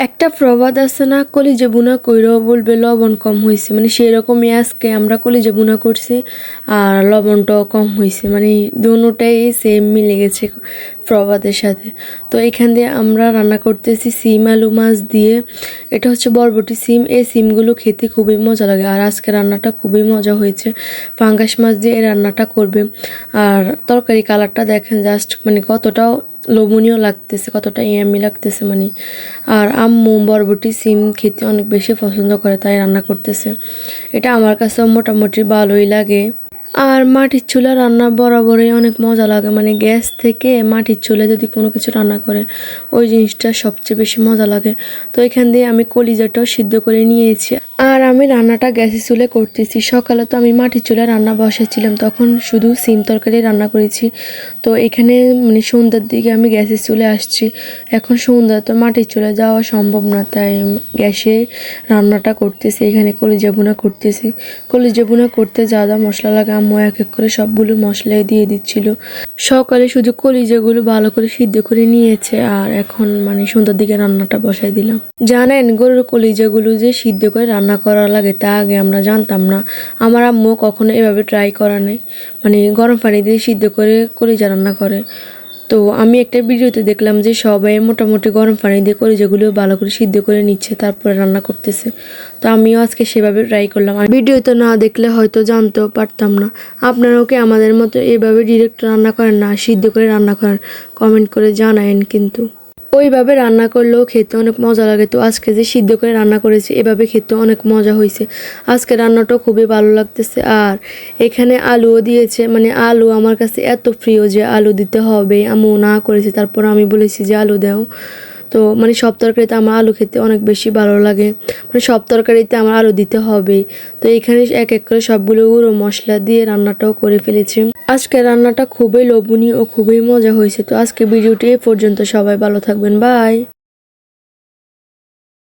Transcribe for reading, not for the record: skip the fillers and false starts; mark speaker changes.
Speaker 1: একটা প্রবাদ আছে না, কলিজা বুনা কইরো বলবে লবণ কম হয়েছে, মানে সেই রকমই আজকে আমরা কলিজা বুনা করছি আর লবণটাও কম হয়েছে, মানে দুটোটাই সেম মিলে গেছে প্রবাদের সাথে। তো এখান দিয়ে আমরা রান্না করতেছি সিম আলু মাছ দিয়ে। এটা হচ্ছে বরবটি সিম, এই সিমগুলো খেতে খুবই মজা লাগে। আর আজকে রান্নাটা খুবই মজা হয়েছে, পাঙ্গাস মাছ দিয়ে এই রান্নাটা করবে। আর তরকারি কালারটা দেখেন জাস্ট, মানে কতটাও লোভনীয় লাগতেছে, কতটা ইয়াম্মি লাগতেছে মানে। আর আম্মু বরবটি সিম খেতে অনেক বেশি পছন্দ করে, তাই রান্না করতেছে। এটা আমার কাছেও মোটামুটি ভালোই লাগে। আর মাটির চুলা রান্না বরাবরই অনেক মজা লাগে, মানে গ্যাস থেকে মাটির চুলা যদি কোনো কিছু রান্না করে ওই জিনিসটা সবচেয়ে বেশি মজা লাগে। তো এখান দিয়ে আমি কলিজাটাও সিদ্ধ করে নিয়েছি। আর আমি রান্নাটা গ্যাসের চুলে করতেছি। সকালে তো আমি মাটির চুলায় রান্না বসেছিলাম, তখন শুধু সিম তরকারি রান্না করেছি। তো এখানে মানে সন্ধ্যার দিকে আমি গ্যাসের চুলে আসছি। এখন সন্ধ্যা তো মাটির চুলায় যাওয়া সম্ভব না, তাই গ্যাসে রান্নাটা করতেছি। এখানে কলিজা ভুনা করতেছি। কলিজা ভুনা করতে যা যা মশলা লাগে আম্মু এক এক করে সবগুলো মশলাই দিয়ে দিচ্ছিল। সকালে শুধু কলিজাগুলো ভালো করে সিদ্ধ করে নিয়েছে, আর এখন মানে সন্ধ্যার দিকে রান্নাটা বসাই দিলাম। জানেন গরুর কলিজাগুলো যে সিদ্ধ করে রান্না করা লাগে তা আগে আমরা জানতাম না। আমার আম্মু কখনো এভাবে ট্রাই করা নেই, মানে গরম পানি দিয়ে সিদ্ধ করে কলিজা রান্না করে। তো আমি একটা ভিডিওতে দেখলাম যে সবাই মোটামুটি গরম পানি দিয়ে কলিজাগুলো ভালো করে সিদ্ধ করে নিচ্ছে, তারপরে রান্না করতেছে। তো আমিও আজকে সেভাবে ট্রাই করলাম। আর ভিডিওতে না দেখলে হয়তো জানতেও পারতাম না। আপনারাও কি আমাদের মতো এভাবে ডিরেক্ট রান্না করেন না সিদ্ধ করে রান্না করেন? কমেন্ট করে জানায়েন কিন্তু। ওইভাবে রান্না করলেও খেতে অনেক মজা লাগে। তো আজকে যে সিদ্ধ করে রান্না করেছি এভাবে খেতে অনেক মজা হয়েছে। আজকে রান্নাটাও খুবই ভালো লাগতেছে। আর এখানে আলুও দিয়েছে, মানে আলু আমার কাছে এত প্রিয় যে আলু দিতে হবে। আম্মু না করেছে, তারপর আমি বলেছি যে আলু দাও। তো মানে সব তরকারিতে আমার আলু খেতে অনেক বেশি ভালো লাগে, মানে সব তরকারিতে আমার আলু দিতে হবে। তো এখানে এক এক করে সবগুলো গুঁড়ো মশলা দিয়ে রান্নাটাও করে ফেলেছি। আজকে রান্নাটা খুবই লোভনীয় ও খুবই মজা হয়েছে। তো আজকে ভিডিওটি এ পর্যন্ত, সবাই ভালো থাকবেন, বাই।